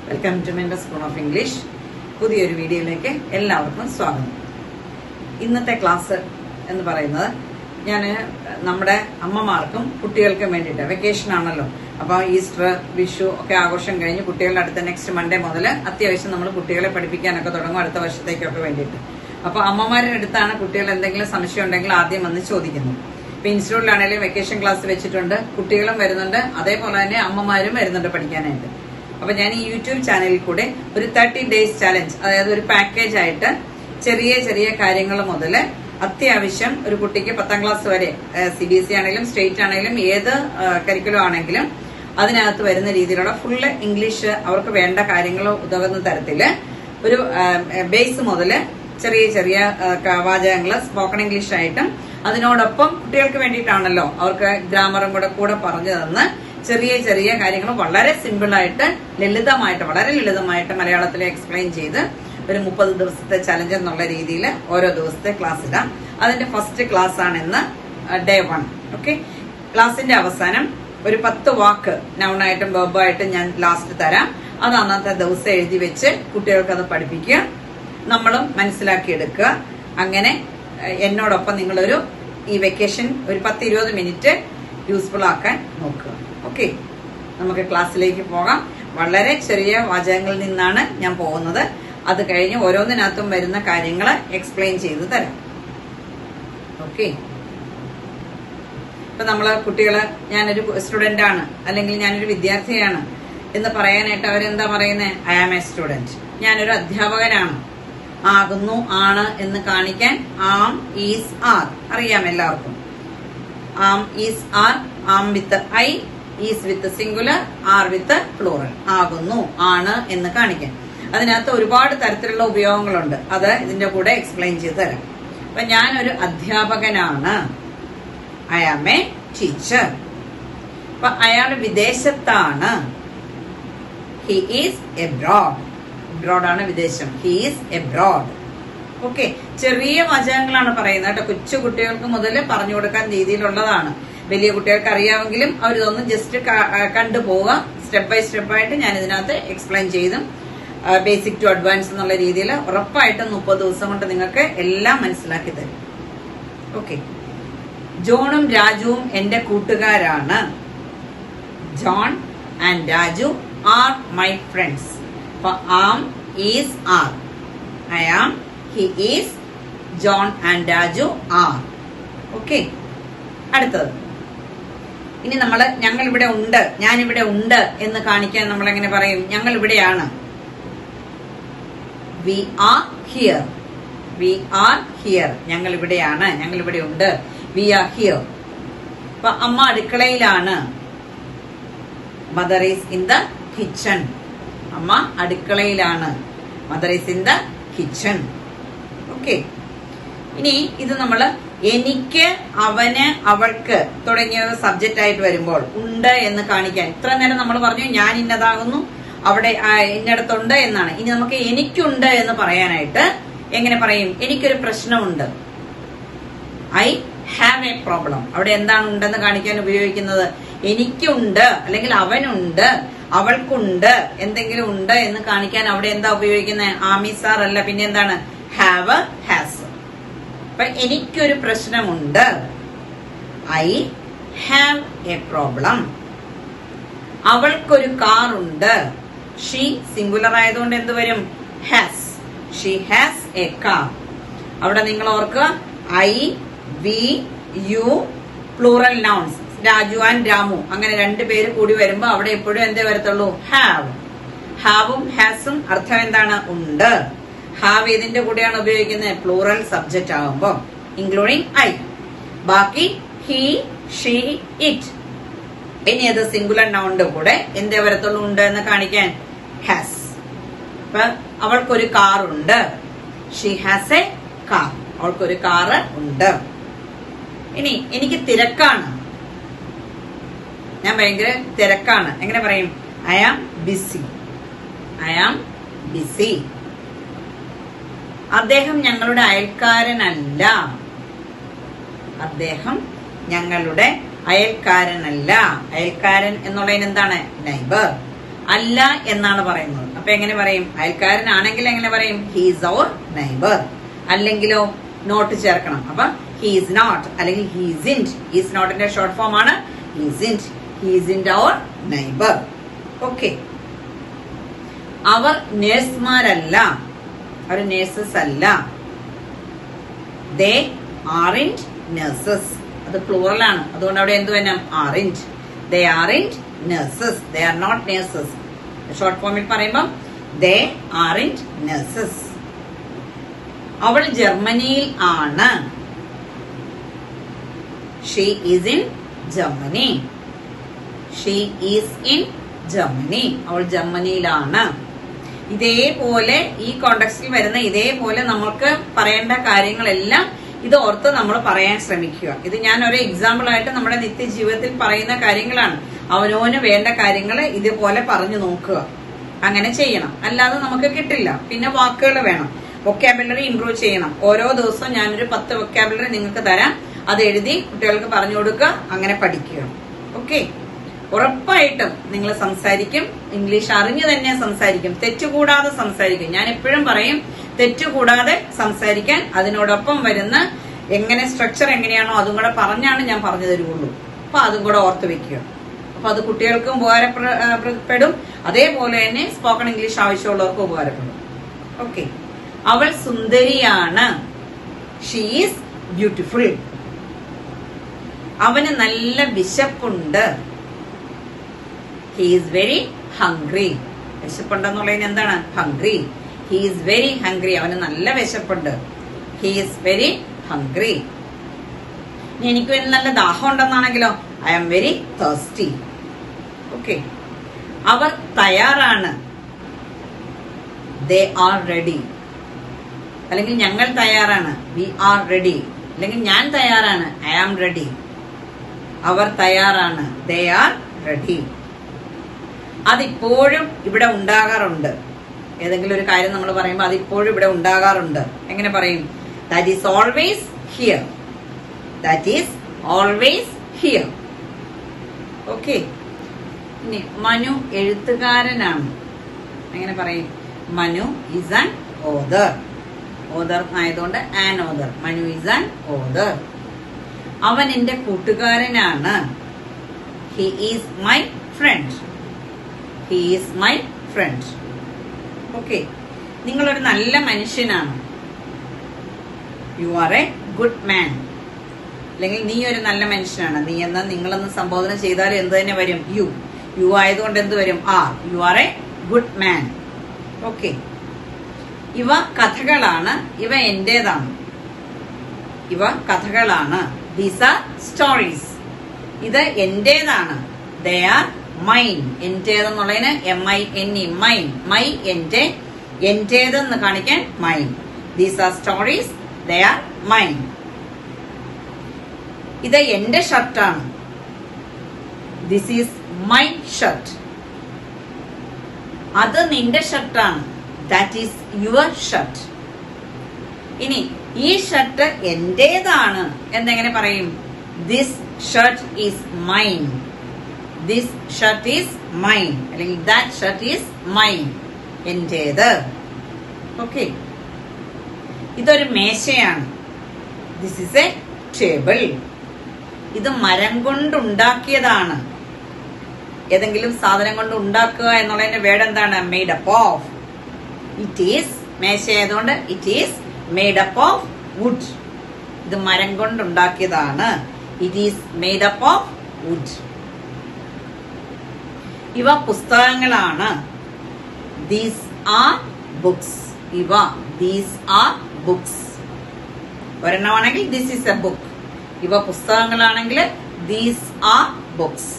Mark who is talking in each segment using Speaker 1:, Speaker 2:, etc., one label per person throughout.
Speaker 1: Welcome to Mentor school of English. പുതിയൊരു വീഡിയോയിലേക്ക് എല്ലാവർക്കും സ്വാഗതം. ഇന്നത്തെ ക്ലാസ് എന്ന് പറയുന്നത് ഞാൻ നമ്മുടെ അമ്മമാർക്കും കുട്ടികൾക്കും വേണ്ടിയിട്ട്, വെക്കേഷൻ ആണല്ലോ, അപ്പോൾ ഈസ്റ്റർ, വിഷു ഒക്കെ ആഘോഷം കഴിഞ്ഞ് കുട്ടികളുടെ അടുത്ത നെക്സ്റ്റ് മൺഡേ മുതൽ അത്യാവശ്യം നമ്മൾ കുട്ടികളെ പഠിപ്പിക്കാനൊക്കെ തുടങ്ങും, അടുത്ത വർഷത്തേക്കൊക്കെ വേണ്ടിയിട്ട്. അപ്പോൾ അമ്മമാരുടെ അടുത്താണ് കുട്ടികൾ എന്തെങ്കിലും സംശയം ഉണ്ടെങ്കിൽ ആദ്യം വന്ന് ചോദിക്കുന്നു. ഇപ്പൊ ഇൻസ്റ്റിറ്റ്യൂട്ടിലാണെങ്കിലും വെക്കേഷൻ ക്ലാസ് വെച്ചിട്ടുണ്ട്, കുട്ടികളും വരുന്നുണ്ട്, അതേപോലെ തന്നെ അമ്മമാരും വരുന്നുണ്ട് പഠിക്കാനായിട്ട്. അപ്പൊ ഞാൻ ഈ യൂട്യൂബ് ചാനലിൽ കൂടെ ഒരു 30 days ചാലഞ്ച്, അതായത് ഒരു പാക്കേജ് ആയിട്ട് ചെറിയ ചെറിയ കാര്യങ്ങൾ മുതൽ അത്യാവശ്യം ഒരു കുട്ടിക്ക് 10ാം ക്ലാസ് വരെ CBSE ആണെങ്കിലും സ്റ്റേറ്റ് ആണെങ്കിലും ഏത് കരിക്കുലം ആണെങ്കിലും അതിനകത്ത് വരുന്ന രീതിയിലുള്ള ഫുള്ള് ഇംഗ്ലീഷ് അവർക്ക് വേണ്ട കാര്യങ്ങൾ ഉതകുന്ന തരത്തില് ഒരു ബേസ് മുതൽ ചെറിയ ചെറിയ വാചകങ്ങൾ സ്പോക്കൺ ഇംഗ്ലീഷ് ആയിട്ടും അതിനോടൊപ്പം കുട്ടികൾക്ക് വേണ്ടിയിട്ടാണല്ലോ അവർക്ക് ഗ്രാമറും കൂടെ പറഞ്ഞു തന്ന് ചെറിയ ചെറിയ കാര്യങ്ങൾ വളരെ സിമ്പിളായിട്ട് വളരെ ലളിതമായിട്ട് മലയാളത്തിൽ എക്സ്പ്ലെയിൻ ചെയ്ത് ഒരു 30 ദിവസത്തെ ചലഞ്ച് എന്നുള്ള രീതിയിൽ ഓരോ ദിവസത്തെ ക്ലാസ് ഇടാം. അതിന്റെ ഫസ്റ്റ് ക്ലാസ് ആണ് ഇന്ന്, ഡേ 1. ഓക്കെ, ക്ലാസിന്റെ അവസാനം ഒരു 10 വാക്ക് നൗണായിട്ടും വെർബായിട്ടും ഞാൻ ലാസ്റ്റ് തരാം. അത് അന്നത്തെ ദിവസം എഴുതി വെച്ച് കുട്ടികൾക്ക് അത് പഠിപ്പിക്കുക, നമ്മളും മനസ്സിലാക്കിയെടുക്കുക. അങ്ങനെ എന്നോടൊപ്പം നിങ്ങളൊരു ഈ വെക്കേഷൻ ഒരു 10-20 മിനിറ്റ് യൂസ്ഫുൾ ആക്കാൻ നോക്കുക. ഓക്കെ, നമുക്ക് ക്ലാസ്സിലേക്ക് പോകാം. വളരെ ചെറിയ വാചകങ്ങളിൽ നിന്നാണ് ഞാൻ പോകുന്നത്. അത് കഴിഞ്ഞ് ഓരോന്നിനകത്തും വരുന്ന കാര്യങ്ങൾ എക്സ്പ്ലെയിൻ ചെയ്ത് തരാം. ഓക്കെ, ഇപ്പൊ നമ്മള് കുട്ടികള് ഞാനൊരു സ്റ്റുഡന്റ് ആണ് അല്ലെങ്കിൽ ഞാനൊരു വിദ്യാർത്ഥിയാണ് എന്ന് പറയാനായിട്ട് അവരെന്താ പറയുന്നത്? I am a student. ഞാനൊരു അധ്യാപകനാണ്. ആകുന്നു, ആണ് എന്ന് കാണിക്കാൻ ആം, ഈസ്, ആർ അറിയാം എല്ലാവർക്കും. Am, is, are. Am with I, is with singular, are with plural. ആകുന്നു, ആണ് എന്ന് കാണിക്കാൻ. അതിനകത്ത് ഒരുപാട് തരത്തിലുള്ള ഉപയോഗങ്ങളുണ്ട്, അത് ഇതിന്റെ കൂടെ എക്സ്പ്ലെയിൻ ചെയ്ത് തരാം. അപ്പൊ ഞാനൊരു അധ്യാപകനാണ്. I am a teacher. അപ്പൊ അയാൾ വിദേശത്താണ്. He is abroad. എബ്രോഡ് ആണ് വിദേശം. He is abroad. ഓക്കെ, ചെറിയ വാചകങ്ങളാണ് പറയുന്നത് കേട്ടോ. കൊച്ചു കുട്ടികൾക്ക് മുതൽ പറഞ്ഞു കൊടുക്കാൻ രീതിയിലുള്ളതാണ്. വലിയ കുട്ടികൾക്ക് അറിയാമെങ്കിലും അവരിതൊന്നും ജസ്റ്റ് കണ്ടുപോവുക. സ്റ്റെപ്പ് ബൈ സ്റ്റെപ്പ് ആയിട്ട് ഞാൻ ഇതിനകത്ത് എക്സ്പ്ലെയിൻ ചെയ്തും ബേസിക് ടു അഡ്വാൻസ് എന്നുള്ള രീതിയിൽ ഉറപ്പായിട്ടും 30 ദിവസം കൊണ്ട് നിങ്ങൾക്ക് എല്ലാം മനസ്സിലാക്കി തരും. ഓക്കെ, ജോണും രാജുവും എന്റെ കൂട്ടുകാരാണ്. John and Raju are my friends. അപ്പൊ am, is, are. I am, he is, John and Raju are. Okay, അടുത്തത് ഇനി നമ്മള് ഞങ്ങൾ ഇവിടെ ഉണ്ട്, ഞാനിവിടെ ഉണ്ട് എന്ന് കാണിക്കാൻ നമ്മൾ എങ്ങനെ പറയും? ഞങ്ങൾ ഇവിടെയാണ്. We are here. We are here. ഞങ്ങൾ ഇവിടെയാണ്, ഞങ്ങൾ ഇവിടെ ഉണ്ട്. We are here. അപ്പൊ അമ്മ അടുക്കളയിലാണ്. Mother is in the kitchen. അമ്മ അടുക്കളയിലാണ്. Mother is in the kitchen. Okay, ഇനി ഇത് നമ്മള് എനിക്ക്, അവന്, അവൾക്ക് തുടങ്ങിയ സബ്ജക്റ്റ് ആയിട്ട് വരുമ്പോൾ ഉണ്ട് എന്ന് കാണിക്കാൻ ഇത്ര നേരം നമ്മൾ പറഞ്ഞു ഞാൻ ഇന്നതാകുന്നു, അവിടെ ഇന്നടത്തുണ്ട് എന്നാണ്. ഇനി നമുക്ക് എനിക്കുണ്ട് എന്ന് പറയാനായിട്ട് എങ്ങനെ പറയും? എനിക്കൊരു പ്രശ്നമുണ്ട്. I have a problem. അവിടെ എന്താണ് ഉണ്ടെന്ന് കാണിക്കാൻ ഉപയോഗിക്കുന്നത്? എനിക്കുണ്ട് അല്ലെങ്കിൽ അവനുണ്ട്, അവൾക്കുണ്ട്, എന്തെങ്കിലും ഉണ്ട് എന്ന് കാണിക്കാൻ അവിടെ എന്താ ഉപയോഗിക്കുന്നത്? ആമിസാർ അല്ല, പിന്നെ എന്താണ്? Have, has. അപ്പൊ എനിക്കൊരു പ്രശ്നമുണ്ട്. I have a problem. അവൾക്കൊരു കാർ ഉണ്ട്. ഷീ സിംഗുലർ ആയതുകൊണ്ട് എന്ത് വരും? Has. She has a car. അവിടെ നിങ്ങൾ ഓർക്കുക, I, we, you, plural nouns. Raju and Ramu അങ്ങനെ 2 പേര് കൂടി വരുമ്പോ അവിടെ എപ്പോഴും എന്തേ വരത്തുള്ളൂ? ഹാവ്. ഹാവും ഹാസും അർത്ഥം എന്താണ്? ഉണ്ട്. ഹാവ് ഇതിന്റെ കൂടെയാണ് ഉപയോഗിക്കുന്നത് പ്ലൂറൽ സബ്ജക്റ്റ് ആകുമ്പോ, ഇൻക്ലൂഡിങ് ഐ. ബാക്കി ഹി, ഷീ, ഇറ്റ്. ഇനി അത് സിംഗുലർ നൗണിന്റെ കൂടെ എന്തേ വരത്തുള്ളൂ? ഉണ്ട് എന്ന് കാണിക്കാൻ? ഹാസ്. അപ്പൊ അവൾക്കൊരു കാർ ഉണ്ട്. She has a car. അവൾക്കൊരു കാറ് ഉണ്ട്. ഇനി എനിക്ക് തിരക്കാണ്. ഞാൻ ഭയങ്കര തിരക്കാണ്. എങ്ങനെ പറയും? I am busy. I am busy. അദ്ദേഹം ഞങ്ങളുടെ അയൽക്കാരനല്ല. അദ്ദേഹം ഞങ്ങളുടെ അയൽക്കാരനല്ല. അയൽക്കാരൻ എന്നുള്ളതിന് എന്താണ്? നൈബർ. അല്ല എന്നാണ് പറയുന്നത്. അപ്പൊ എങ്ങനെ പറയും? അയൽക്കാരനാണെങ്കിൽ എങ്ങനെ പറയും? He's our neighbour. അല്ലെങ്കിലോ നോട്ട് ചേർക്കണം. അപ്പൊ ഹീസ് നോട്ട് അല്ലെങ്കിൽ ഹീസിൻറ്റ്. ഹീസ് നോട്ടിന്റെ ഷോർട്ട് ഫോം ആണ് he isn't. He isn't our neighbour. Okay. അവർ നേഴ്സുമാരല്ല, അവർ നേഴ്സസ് അല്ല. They aren't nurses. അത് പ്ലൂറൽ ആണ്, അതുകൊണ്ട് അവിടെ എന്ത് വേണം? Aren't. They aren't nurses. They are not nurses. Short ഫോമിൽ പറയുമ്പം ദേ ആറിൻറ്റ് നഴ്സസ്. അവൾ ജർമ്മനിയിൽ ആണ്. She is in Germany. She is in Germany. അവൾ ജർമ്മനിയിലാണ്. ഇതേപോലെ ഈ കോണ്ടെക്സ്റ്റിൽ വരുന്ന ഇതേപോലെ നമുക്ക് പറയേണ്ട കാര്യങ്ങളെല്ലാം ഇത് ഓർത്ത് നമ്മൾ പറയാൻ ശ്രമിക്കുക. ഇത് ഞാൻ ഒരു എക്സാമ്പിൾ ആയിട്ട് നമ്മുടെ നിത്യജീവിതത്തിൽ പറയുന്ന കാര്യങ്ങളാണ്. അവനവന് വേണ്ട കാര്യങ്ങൾ ഇതുപോലെ പറഞ്ഞു നോക്കുക. അങ്ങനെ ചെയ്യണം, അല്ലാതെ നമുക്ക് കിട്ടില്ല. പിന്നെ വാക്കുകൾ വേണം, വൊക്കാബുലറി ഇംപ്രൂവ് ചെയ്യണം. ഓരോ ദിവസവും ഞാനൊരു 10 വൊക്കാബുലറി നിങ്ങൾക്ക് തരാം. അത് എഴുതി കുട്ടികൾക്ക് പറഞ്ഞു കൊടുക്കുക. അങ്ങനെ പഠിക്കുക. ഓക്കെ. ഉറപ്പായിട്ടും നിങ്ങൾ സംസാരിക്കും. ഇംഗ്ലീഷ് അറിഞ്ഞു തന്നെ സംസാരിക്കും. തെറ്റുകൂടാതെ സംസാരിക്കും. ഞാൻ എപ്പോഴും പറയും തെറ്റുകൂടാതെ സംസാരിക്കാൻ. അതിനോടൊപ്പം വരുന്ന എങ്ങനെ സ്ട്രക്ചർ എങ്ങനെയാണോ അതും കൂടെ പറഞ്ഞാണ് ഞാൻ പറഞ്ഞു തരുള്ളൂ. അപ്പൊ അതും കൂടെ ഓർത്ത് വെക്കുക. അപ്പൊ അത് കുട്ടികൾക്കും ഉപകാരപ്പെടും. അതേപോലെ തന്നെ സ്പോക്കൺ ഇംഗ്ലീഷ് ആവശ്യമുള്ളവർക്കും ഉപകാരപ്പെടും. ഓക്കെ. അവൾ സുന്ദരിയാണ്. She is beautiful. അവന് നല്ല വിശപ്പുണ്ട്. He is very hungry. വിശപ്പുണ്ടെന്നുള്ളതിന് എന്താണ്? Hungry. He is very hungry. അവന് നല്ല വിശപ്പുണ്ട്. He is very hungry. എനിക്ക് നല്ല ദാഹം ഉണ്ടെന്നാണെങ്കിലോ I am very thirsty. Okay. അവർ തയ്യാറാണ്. They are ready. അല്ലെങ്കിൽ ഞങ്ങൾ തയ്യാറാണ്. We are ready. അല്ലെങ്കിൽ ഞാൻ തയ്യാറാണ്. I am ready. അവർ തയ്യാറാണ്. They are ready. അതിപ്പോഴും ഇവിടെ ഉണ്ടാകാറുണ്ട്. ഏതെങ്കിലും ഒരു കാര്യം നമ്മൾ പറയുമ്പോൾ അതിപ്പോഴും ഇവിടെ ഉണ്ടാകാറുണ്ട്. എങ്ങനെ പറയും? That is always here. That is always here. Okay. ഇനി മനു എഴുത്തുകാരനാണ്. എങ്ങനെ പറയും? Manu is an author. Author ആയതുകൊണ്ട് an author. Manu is an author. അവൻ എന്റെ കൂട്ടുകാരനാണ്. He is my friend. He is my friend. Okay. നിങ്ങളൊരു നല്ല മനുഷ്യനാണ്. You are a good man. അല്ലെങ്കിൽ നീ ഒരു നല്ല മനുഷ്യനാണ്. നീ എന്ന നിങ്ങളെന്ന് സംബോധന ചെയ്താൽ എന്ത് തന്നെ വരും? യു. യു ആയതുകൊണ്ട് എന്ത് വരും? Are. You are a good man. Okay. ഇവ കഥകളാണ്. ഇവ എന്റേതാണ്. ഇവ കഥകളാണ്. These are stories. ഇത് എന്റേതാണ്. They are mine. എന്റേതെന്നുള്ളതിന് MINE. മൈൻ. മൈ എന്റെ. എന്റേതെന്ന് കാണിക്കാൻ mine. These are stories. They are mine. ഇത് എന്റെ ഷർട്ടാണ്. This is my shirt. അത് നിന്റെ ഷർട്ടാണ്. That is your shirt. ഇനി ഈ ഷർട്ട് എന്റേതാണ് എന്നെങ്ങനെ പറയും? This shirt is mine. This shirt is mine. അല്ലെങ്കിൽ ദാറ്റ് ഷർട്ട് ഈസ് മൈൻ. എന്റേത്. ഓക്കെ. ഇതൊരു മേശയാണ്. This is a table. ഇത് മരം കൊണ്ടുണ്ടാക്കിയതാണ്. ഏതെങ്കിലും സാധനം കൊണ്ട് ഉണ്ടാക്കുക എന്നുള്ളതിന്റെ വേർഡ് എന്താണ്? Made up of. It is. മേശ ആയതുകൊണ്ട് it is made up of wood. ഇത് മരം കൊണ്ടുണ്ടാക്കിയതാണ്. It is made up of wood. ഇവ പുസ്തകങ്ങളാണ്. These are books. ഇവ. These are books. ഒരെണ്ണമാണെങ്കിൽ ദിസ് ഈസ് എ ബുക്ക്. ഇവ പുസ്തകങ്ങളാണെങ്കിൽ ദീസ് ആർ ബുക്സ്.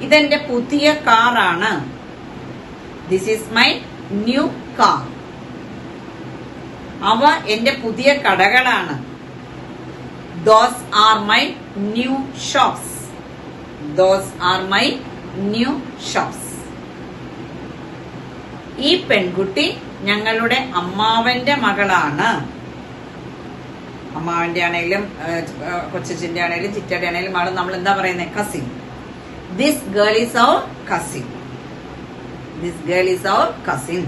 Speaker 1: ഇതെന്റെ പുതിയ കാറാണ്. This is my new car. അവ എന്റെ പുതിയ കടകളാണ്. Those are my new shops. Those are my new shops. ഈ പെൺകുട്ടി ഞങ്ങളുടെ അമ്മാവന്റെ മകളാണ്. അമ്മാവന്റെ ആണെങ്കിലും കൊച്ചച്ഛന്റെ ആണെങ്കിലും ചിറ്റയുടെ ആണെങ്കിലും മകൾ നമ്മൾ എന്താ പറയുന്നത്? Cousin. This girl is our cousin. This girl is our cousin.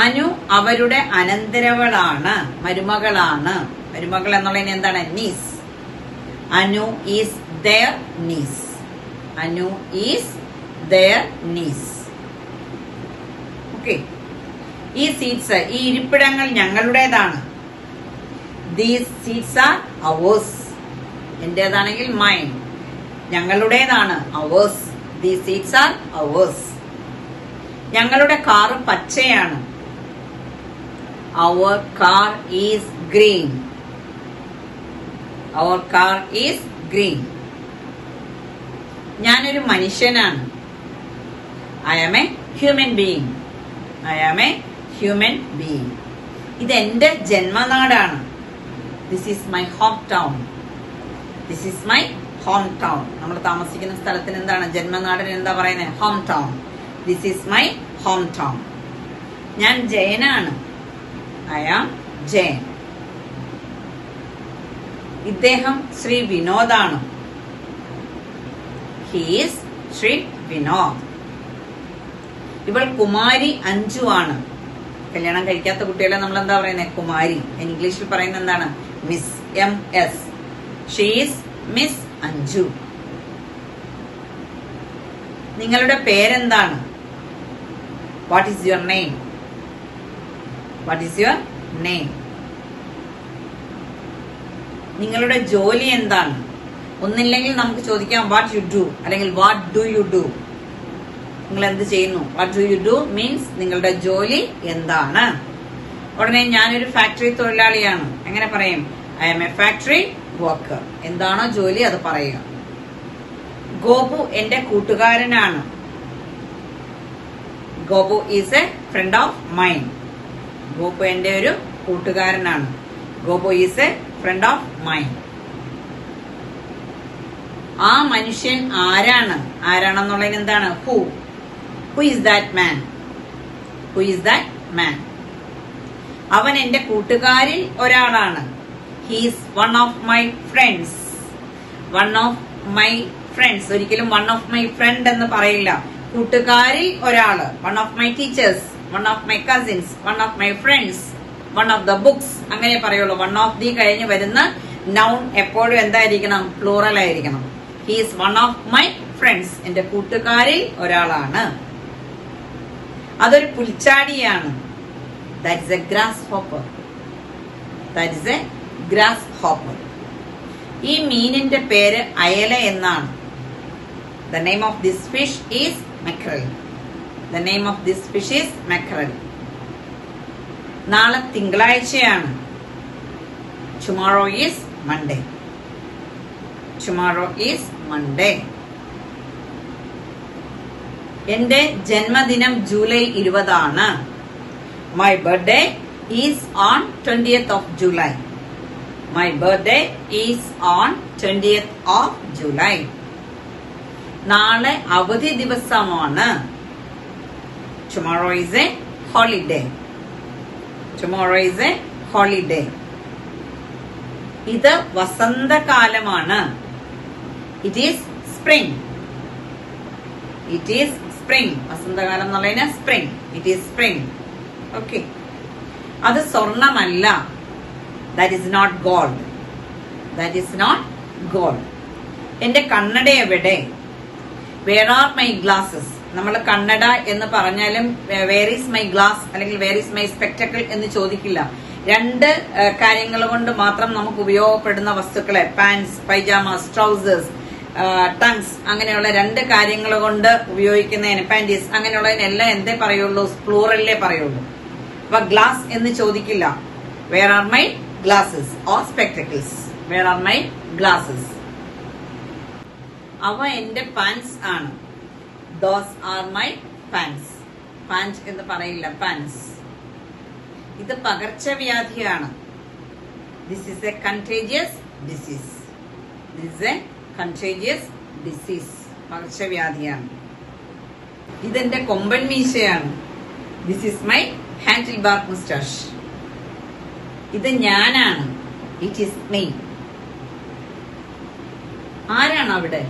Speaker 1: Anu അവരുടെ അനന്തരവളാണ്, മരുമകളാണ്. മരുമകൾ എന്നുള്ളതിന് എന്താണ്? Niece. Anu is their niece. Anu is their niece. Okay. ഈ സീറ്റ്സ്, ഈ ഇരിപ്പിടങ്ങൾ ഞങ്ങളുടേതാണ്. These seats are ours. എന്റേതാണെങ്കിൽ mine. ഞങ്ങളുടേതാണ് ours. These seats are ours. ഞങ്ങളുടെ കാറ് പച്ചയാണ്. Our car is green. Our car is green. ഞാനൊരു മനുഷ്യനാണ്. I am a human being. I am a human being. ഇത് എന്റെ ജന്മനാടാണ്. This is my hometown. This is my hometown. നമ്മൾ താമസിക്കുന്ന സ്ഥലത്തിന് എന്താണ്? ജന്മനാടിന് എന്താ പറയുന്നത്? hometown. This is my hometown. ഞാൻ ജയനാണ്. I am Jain. ഇദ്ദേഹം ശ്രീ വിനോദാണ്. He is Shri Vinod. ഇവൾ കുമാരി അഞ്ജു ആണ്. കല്യാണം കഴിക്കാത്ത കുട്ടികളെ നമ്മൾ എന്താ പറയുന്നത്? കുമാരി. ഇംഗ്ലീഷിൽ പറയുന്നത് എന്താണ്? Miss. MS. She is miss Anju. നിങ്ങളുടെ പേരെന്താണ്? What is your name? What is your name? നിങ്ങളുടെ ജോലി എന്താണ്? ഒന്നില്ലെങ്കിൽ നമുക്ക് ചോദിക്കാം വാട്ട് യു ഡു, അല്ലെങ്കിൽ വാട്ട് ഡു യു ഡു. നിങ്ങൾ എന്ത് ചെയ്യുന്നു? What do you do means നിങ്ങളുടെ ജോലി എന്താണ്. ഉടനെ ഞാനൊരു ഫാക്ടറി തൊഴിലാളിയാണ്. എങ്ങനെ പറയും? I am a factory worker. എന്താണോ ജോലി അത് പറയുക. ഗോപു എന്റെ കൂട്ടുകാരനാണ്. Gopu is a friend of mine. Gopu എന്റെ ഒരു കൂട്ടുകാരനാണ്. Gopu is a friend of mine. ആ മനുഷ്യൻ ആരാണ്? ആരാണെന്നുള്ളതിന് എന്താണ്? Who. Who is that man? Who is that man? അവൻ എന്റെ കൂട്ടുകാരിൽ ഒരാളാണ്. He is one of my friends. One of my friends. ഒരിക്കലും വൺ ഓഫ് മൈ ഫ്രണ്ട് എന്ന് പറയില്ല. കൂട്ടുകാരിൽ ഒരാള്. One of my teachers, one of my cousins, one of my friends, one of the books, അങ്ങനെ പറയുള്ളൂ. വൺ ഓഫ് ദി കഴിഞ്ഞ് വരുന്ന noun എപ്പോഴും എന്തായിരിക്കണം? പ്ലൂറൽ ആയിരിക്കണം. He is one of my friends. എന്റെ കൂട്ടുകാരിൽ ഒരാളാണ്. അതൊരു പുൽച്ചാടിയാണ്. That is a grasshopper. That is a grasshopper. ഈ മീനിന്റെ പേര് അയല എന്നാണ്. The name of this fish is mackerel. The name of this fish is mackerel. നാളെ തിങ്കളാഴ്ചയാണ്. Tomorrow is Monday. Tomorrow is Monday. എന്റെ ജന്മദിനം ജൂലൈ 20 ആണ്. My birthday is on 20th of July. My birthday is on 20th of July. നാളെ അവധി ദിവസമാണ്. Tomorrow is a holiday. Tomorrow is a holiday. ഇത് വസന്തകാലമാണ്. It is spring. It is spring. വസന്തകാലം എന്നുള്ളതിന് spring. It is spring. Okay. അത് സ്വർണമല്ല. That is not gold. That is not gold. എന്റെ കണ്ണട എവിടെ? Where are my glasses? നമ്മൾ കണ്ണട എന്ന് പറഞ്ഞാലും വേർ ഈസ് മൈ ഗ്ലാസ് അല്ലെങ്കിൽ വേർ ഈസ് മൈ സ്പെക്ടക്കിൾ എന്ന് ചോദിക്കില്ല. രണ്ട് കാര്യങ്ങൾ കൊണ്ട് മാത്രം നമുക്ക് ഉപയോഗപ്പെടുന്ന വസ്തുക്കളെ പാൻസ്, പൈജാമാസ്, ട്രൗസേഴ്സ്, ടങ്സ്, അങ്ങനെയുള്ള രണ്ട് കാര്യങ്ങൾ കൊണ്ട് ഉപയോഗിക്കുന്നതിന് പാൻറ്റീസ് അങ്ങനെയുള്ളതിനെല്ലാം എന്തേ പറയുള്ളൂ? പ്ലൂറലിലേ പറയുള്ളൂ. അപ്പൊ ഗ്ലാസ് എന്ന് ചോദിക്കില്ല. Where are my glasses or spectacles? Where are my glasses? അവ എന്റെ പാൻസ് ആണ്. Those are my pants. Pants എന്ന് പറയില്ല, പാൻസ്. ഇത് പകർച്ചവ്യാധിയാണ്. This is a contagious disease. This is a contagious disease. പകർച്ചവ്യാധിയാണ്. ഇതെന്റെ കൊമ്പൻ മീശയാണ്. This is my handlebar moustache. ഇത് ഞാനാണ്. It is me. ആരാണ് അവിടെ?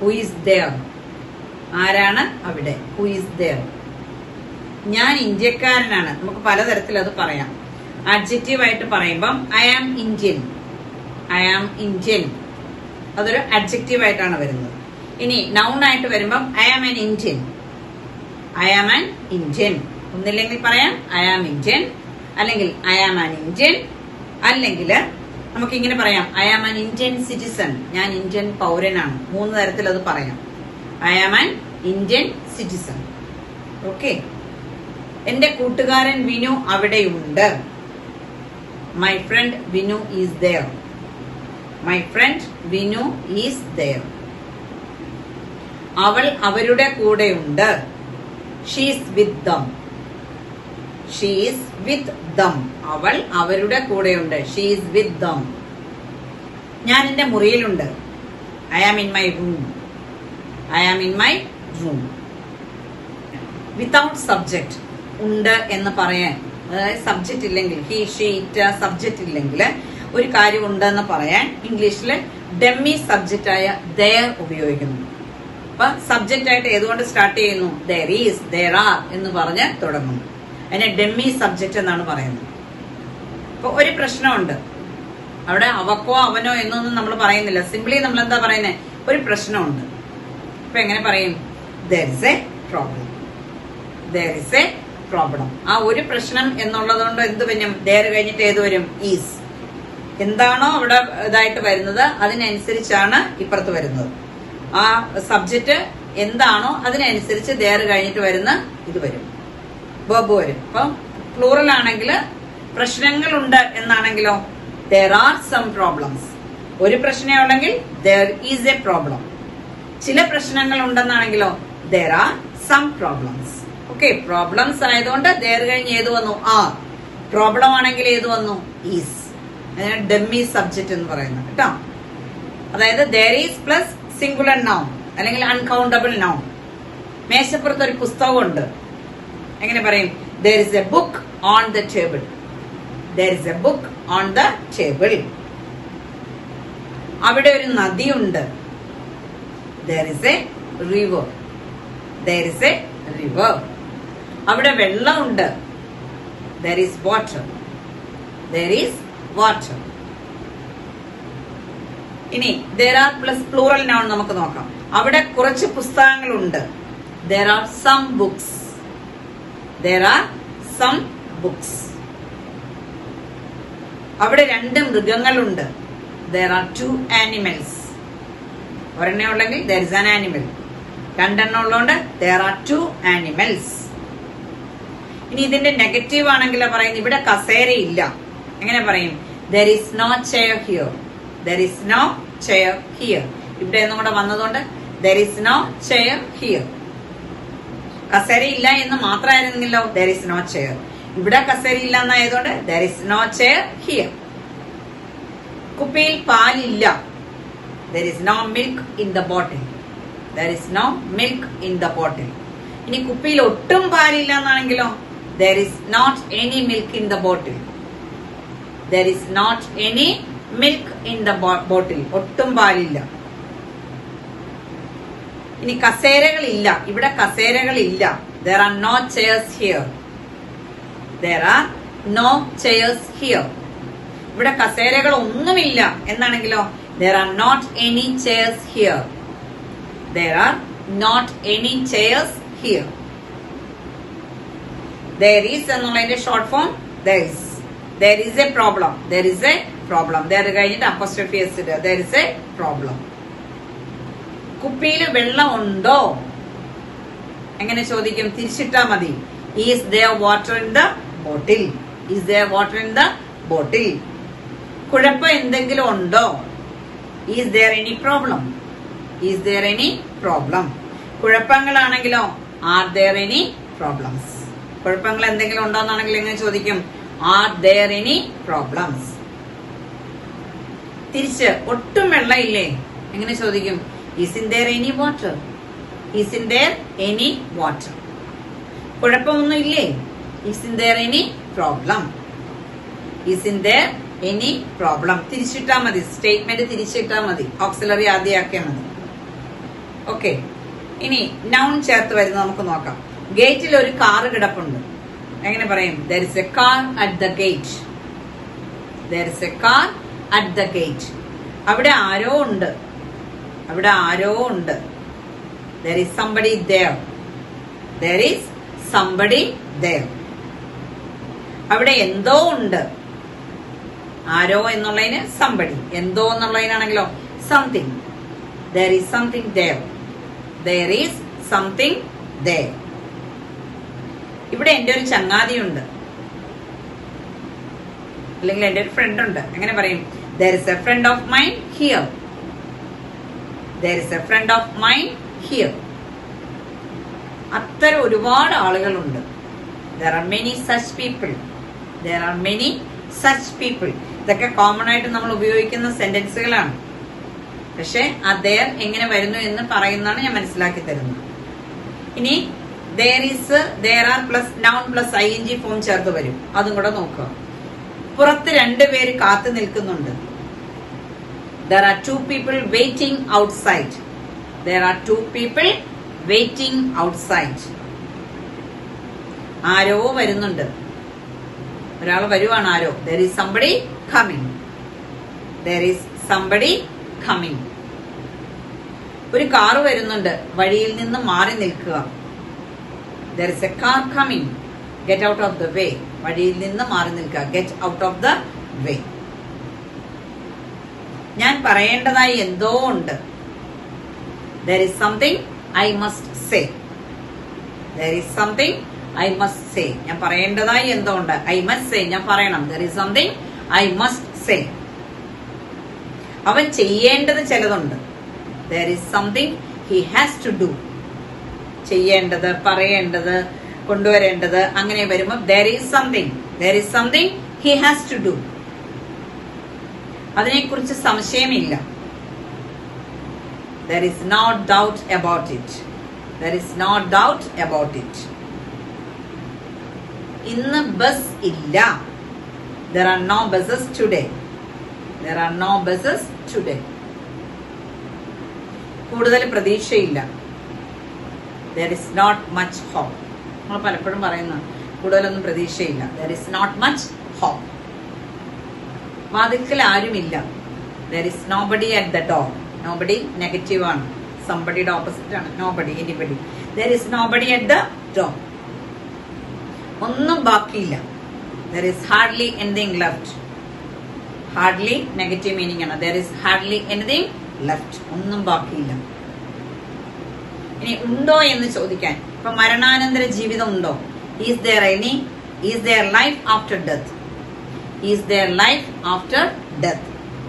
Speaker 1: Who is there? ആരാണ് അവിടെ? Who is there? ഞാൻ ഇന്ത്യക്കാരനാണ്. നമുക്ക് പലതരത്തിൽ അത് പറയാം. അഡ്ജക്റ്റീവ് ആയിട്ട് പറയുമ്പം I am Indian, I am Indian, അതൊരു അഡ്ജക്റ്റീവ് ആയിട്ടാണ് വരുന്നത്. ഇനി നൗൺ ആയിട്ട് വരുമ്പം I am an Indian, I am an Indian. ഒന്നില്ലെങ്കിൽ പറയാം ഐ ആം ഇന്ത്യൻ, അല്ലെങ്കിൽ ഐ ആം ആൻ ഇന്ത്യൻ, അല്ലെങ്കിൽ നമുക്ക് ഇങ്ങനെ പറയാം I am an Indian citizen, ഞാൻ ഇന്ത്യൻ പൗരനാണ്. 3 തരത്തിൽ അത് പറയാം. I am an Indian citizen. Okay. എന്റെ കൂട്ടുകാരൻ വിനു അവിടെയുണ്ട്. My friend Vinu is there. My friend Vinu is there. അവൾ അവരുടെ കൂടെയുണ്ട്. She's with them, she's with them. അവൾ അവരുടെ കൂടെയുണ്ട്. She's with them. ഞാൻ എന്റെ മുറിയിലുണ്ട്. I am in my room, I am in my room. Without subject, ഉണ്ട് എന്ന് പറയാൻ, അതായത് സബ്ജക്റ്റ് ഇല്ലെങ്കിൽ, ഹി ഷീ ഇറ്റ് സബ്ജക്റ്റ് ഇല്ലെങ്കിൽ ഒരു കാര്യം ഉണ്ടെന്ന് പറയാൻ ഇംഗ്ലീഷിൽ ഡെമ്മി സബ്ജക്റ്റ് ആയ there ഉപയോഗിക്കുന്നു. അപ്പൊ സബ്ജക്റ്റ് ആയിട്ട് ഏതുകൊണ്ട് സ്റ്റാർട്ട് ചെയ്യുന്നു? there is, there are എന്ന് പറഞ്ഞ് തുടങ്ങുന്നു. അതിനെ ഡെമ്മി സബ്ജക്റ്റ് എന്നാണ് പറയുന്നത്. അപ്പൊ ഒരു പ്രശ്നമുണ്ട് അവിടെ. അവക്കോ അവനോ എന്നൊന്നും നമ്മൾ പറയുന്നില്ല. സിംപ്ലി നമ്മൾ എന്താ പറയുന്നത്? ഒരു പ്രശ്നമുണ്ട്. ഇപ്പൊ എങ്ങനെ പറയും? there is a problem, there is a problem. ആ ഒരു പ്രശ്നം എന്നുള്ളത് കൊണ്ട് എന്ത് വരും? there കഴിഞ്ഞിട്ട് ഏത് വരും? is. എന്താണോ അവിടെ ഇതായിട്ട് വരുന്നത് അതിനനുസരിച്ചാണ് ഇപ്പുറത്ത് വരുന്നത്. ആ സബ്ജക്റ്റ് എന്താണോ അതിനനുസരിച്ച് there കഴിഞ്ഞിട്ട് വരുന്ന ഇത് വരും, verb വരും. ഇപ്പൊ പ്ലൂറൽ ആണെങ്കിൽ പ്രശ്നങ്ങളുണ്ട് എന്നാണെങ്കിലോ there are some problems. ഒരു പ്രശ്നമേ ഉള്ളെങ്കിൽ there is a problem. ചില പ്രശ്നങ്ങൾ ഉണ്ടെന്നാണെങ്കിലോ there are some problems. Okay. Problems ആയതുകൊണ്ട് there കഴിഞ്ഞ് ഏത് വന്നു? are. പ്രോബ്ലം ആണെങ്കിൽ ഏത് വന്നു? is. അതിനാണ് ഡെമ്മി സബ്ജക്റ്റ് എന്ന് പറയുന്നത് കേട്ടോ. അതായത് there is plus singular noun അല്ലെങ്കിൽ അൺകൗണ്ടബിൾ നൗൺ. മേശപ്പുറത്ത് ഒരു പുസ്തകമുണ്ട്. എങ്ങനെ പറയും? there is a book on the table, there is a book on the table. അവിടെ ഒരു നദിയുണ്ട്. there is a river, there is a river. അവിടെ വെള്ളമുണ്ട്. there is water, there is water. ഇനി there are plus plural noun നമുക്ക് നോക്കാം. അവിടെ കുറച്ച് പുസ്തകങ്ങളുണ്ട്. there are some books, there are some books. അവിടെ 2 മൃഗങ്ങളുണ്ട്. there are 2 animals. ഒരെണ്ണം ഉള്ളെങ്കിൽ there is an animal. 2 എണ്ണം ഉള്ളതുകൊണ്ട് there are 2 animals. ഇനി ഇതിന്റെ നെഗറ്റീവ് ആണെങ്കിലോ പറയുന്നത് ഇവിടെ കസേരയില്ല. എങ്ങനെ പറയും? there is no chair here, there is no chair here. ഇവിടെ എന്നും കൂടെ വന്നതുകൊണ്ട് there is no chair here. കസേരയില്ല എന്ന് മാത്രമായിരുന്നെങ്കിലോ there is no chair. ഇവിടെ കസേരയില്ല എന്നായതുകൊണ്ട് there is no chair here. കുപ്പിയിൽ പാലില്ല. there is no milk in the bottle, there is no milk in the bottle. ഇനി കുപ്പിയിൽ ഒട്ടും പാലില്ല എന്നാണെങ്കിലോ there is not any milk in the bottle, there is not any milk in the bottle. ഒട്ടും പാലില്ല. ഇനി കസേരകളില്ല. ഇവിടെ കസേരകളില്ല. there are no chairs here, there are no chairs here. ഇവിടെ കസേരകൾ ഒന്നുമില്ല എന്നാണെങ്കിലോ there are not any chairs here, there are not any chairs here. there is എന്നുള്ളതിന്റെ short form there is. there is a problem, there is a problem. there കഴിഞ്ഞിട്ട് apostrophe S ഇടുക. there is a problem. കുപ്പിയിൽ വെള്ളം ഉണ്ടോ? എങ്ങനെ ചോദിക്കും? തിരിച്ചിട്ടാ മതി. is there water in the bottle, is there water in the bottle. കുഴപ്പം എന്തെങ്കിലും ഉണ്ടോ? is there any problem, is there any problem. കുഴപ്പങ്ങളാണെങ്കിലോ are there any problems. കുഴപ്പങ്ങൾ എന്തെങ്കിലും ഉണ്ടോ എന്നാണെങ്കിൽ എങ്ങനെ ചോദിക്കും? are there any problems. തിരിച്ച് ഒട്ടും വെള്ളം ഇല്ലേ? എങ്ങനെ ചോദിക്കും? isn't there any water, isn't there any water. കുഴപ്പമൊന്നും ഇല്ലേ? isn't there any problem, isn't there any problem. തിരിച്ചിട്ടാ മതി. സ്റ്റേറ്റ്മെന്റ് തിരിച്ചിട്ടാ മതി. ഓക്സിലറി ആദ്യമാക്കിയാൽ മതി. ഓക്കെ. ഇനി നൗൺ ചേർത്ത് വരുന്നത് നമുക്ക് നോക്കാം. ഗേറ്റിൽ ഒരു കാറ് കിടപ്പുണ്ട്. എങ്ങനെ പറയും? There is a car at the gate. There is a car at the gate. അവിടെ ആരോ ഉണ്ട്. അവിടെ ആരോ ഉണ്ട്. There is somebody there. There is somebody there. അവിടെ എന്തോ ഉണ്ട്. ആരോ എന്നുള്ളതിന് somebody, എന്തോ എന്നുള്ളതിനാണെങ്കിലോ something. There is something there. There is something there. ഇവിടെ എൻ്റെ ഒരു ചങ്ങാതിയുണ്ട്, അല്ലെങ്കിൽ എൻ്റെ ഒരു ഫ്രണ്ട് ഉണ്ട്. എങ്ങനെ പറയും? There is a friend of mine here. There is a friend of mine here. അത്തരം ഒരുപാട് ആളുകളുണ്ട്. There are many such people. There are many such people. ഇതൊക്കെ കോമൺ ആയിട്ട് നമ്മൾ ഉപയോഗിക്കുന്ന സെന്റൻസുകളാണ്. പക്ഷെ ആ there എങ്ങനെ വരുന്നു എന്ന് പറയുന്നതാണ് ഞാൻ മനസ്സിലാക്കി തരുന്നത്. ഇനി there is, there are plus noun plus ing form ചേർത്ത് വരും. അതും കൂടെ നോക്കുക. പുറത്ത് 2 പേര് കാത്തു നിൽക്കുന്നുണ്ട്. There are 2 people waiting outside. There are 2 people waiting outside. ആരോ വരുന്നുണ്ട്. ഒരാൾ വരുവാണ്. ആരോ. There is somebody coming. There is somebody coming. ഒരു കാർ വരുന്നുണ്ട്. വഴിയിൽ നിന്ന് മാറി നിൽക്കുക. There is a car coming. Get out of the way. വഴിയിൽ നിന്ന് മാറി നിൽക്കുക. Get out of the way. ഞാൻ പറയേണ്ടതായി എന്തോ ഉണ്ട്. There is something I must say. There is something I must say. ഞാൻ പറയേണ്ടതായി എന്തോ ഉണ്ട്. I must say. ഞാൻ പറയണം. There is something I must say. അവൻ ചെയ്യേണ്ടത് ചിലതുണ്ട്. There is something he has to do. ചെയ്യേണ്ടത്, പറയേണ്ടത്, കൊണ്ടുവരേണ്ടത്, അങ്ങനെ വരുമ്പോൾ there is something. There is something he has to do. അതിനെക്കുറിച്ച് സംശയമില്ല. There is no doubt about it. There is no doubt about it. ഇന്ന് ബസ് ഇല്ല. There are no buses today. There are no buses today. കൂടുതൽ പ്രതീക്ഷയില്ല. There is not much hope. നമ്മൾ പലപ്പോഴും പറയുന്ന കൂടുതലൊന്നും പ്രതീക്ഷയില്ല. There is not much hope. വാതിൽക്കൽ ആരുമില്ല. There is nobody at the door. Nobody negative ആണ്. Somebodyയുടെ ഓപ്പോസിറ്റ് ആണ്. Nobody, anybody. There is nobody at the door. ഒന്നും ബാക്കിയില്ല. There is hardly anything left. Hardly negative meaning ആണ്. There is hardly anything left. ഒന്നും ബാക്കിയില്ല. ഇനി ഉണ്ടോ എന്ന് ചോദിക്കാൻ, ഇപ്പൊ മരണാനന്തര ജീവിതം ഉണ്ടോ? Is there any? Is there life after death? Is there life after death?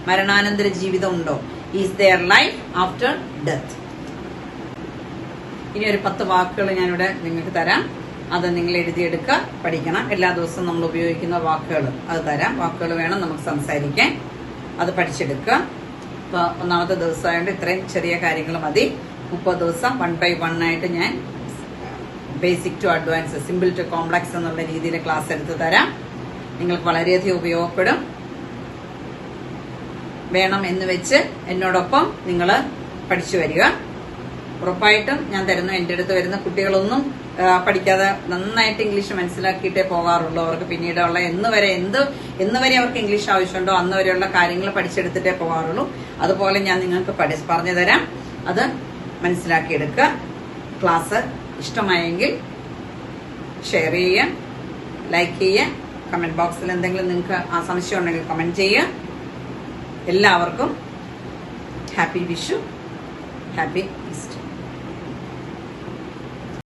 Speaker 1: മരണാനന്തര ജീവിതം ഉണ്ടോ? Is there life after death? ഇനി ഒരു 10 വാക്കുകൾ ഞാനിവിടെ നിങ്ങൾക്ക് തരാം. അത് നിങ്ങൾ എഴുതിയെടുക്കുക, പഠിക്കണം. എല്ലാ ദിവസവും നമ്മൾ ഉപയോഗിക്കുന്ന വാക്കുകൾ അത് തരാം. വാക്കുകൾ വേണം നമുക്ക് സംസാരിക്കാൻ. അത് പഠിച്ചെടുക്കുക. ഇപ്പൊ 1ാമത്തെ ദിവസമായിട്ട് ഇത്രയും ചെറിയ കാര്യങ്ങൾ മതി. 30 ദിവസം 1 by 1 ആയിട്ട് ഞാൻ basic to advance, simple to complex എന്നുള്ള രീതിയിൽ ക്ലാസ് എടുത്ത് തരാം. നിങ്ങൾക്ക് വളരെയധികം ഉപയോഗപ്പെടും. വേണം എന്ന് വെച്ച് എന്നോടൊപ്പം നിങ്ങൾ പഠിച്ചു വരിക. ഉറപ്പായിട്ടും ഞാൻ തരുന്ന എൻ്റെ അടുത്ത് വരുന്ന കുട്ടികളൊന്നും പഠിക്കാതെ നന്നായിട്ട് ഇംഗ്ലീഷ് മനസ്സിലാക്കിയിട്ടേ പോകാറുള്ളൂ. അവർക്ക് പിന്നീടുള്ള എന്ന് വരെ അവർക്ക് ഇംഗ്ലീഷ് ആവശ്യമുണ്ടോ അന്ന് വരെയുള്ള കാര്യങ്ങൾ പഠിച്ചെടുത്തിട്ടേ പോകാറുള്ളൂ. അതുപോലെ ഞാൻ നിങ്ങൾക്ക് പറഞ്ഞു തരാം. അത് മനസ്സിലാക്കിയെടുക്കുക. ക്ലാസ് ഇഷ്ടമായെങ്കിൽ ഷെയർ ചെയ്യുക, ലൈക്ക് ചെയ്യുക. കമന്റ് ബോക്സിൽ എന്തെങ്കിലും നിങ്ങൾക്ക് ആ സംശയം ഉണ്ടെങ്കിൽ കമന്റ് ചെയ്യുക. എല്ലാവർക്കും ഹാപ്പി വിഷു, ഹാപ്പി ഈസ്റ്റർ.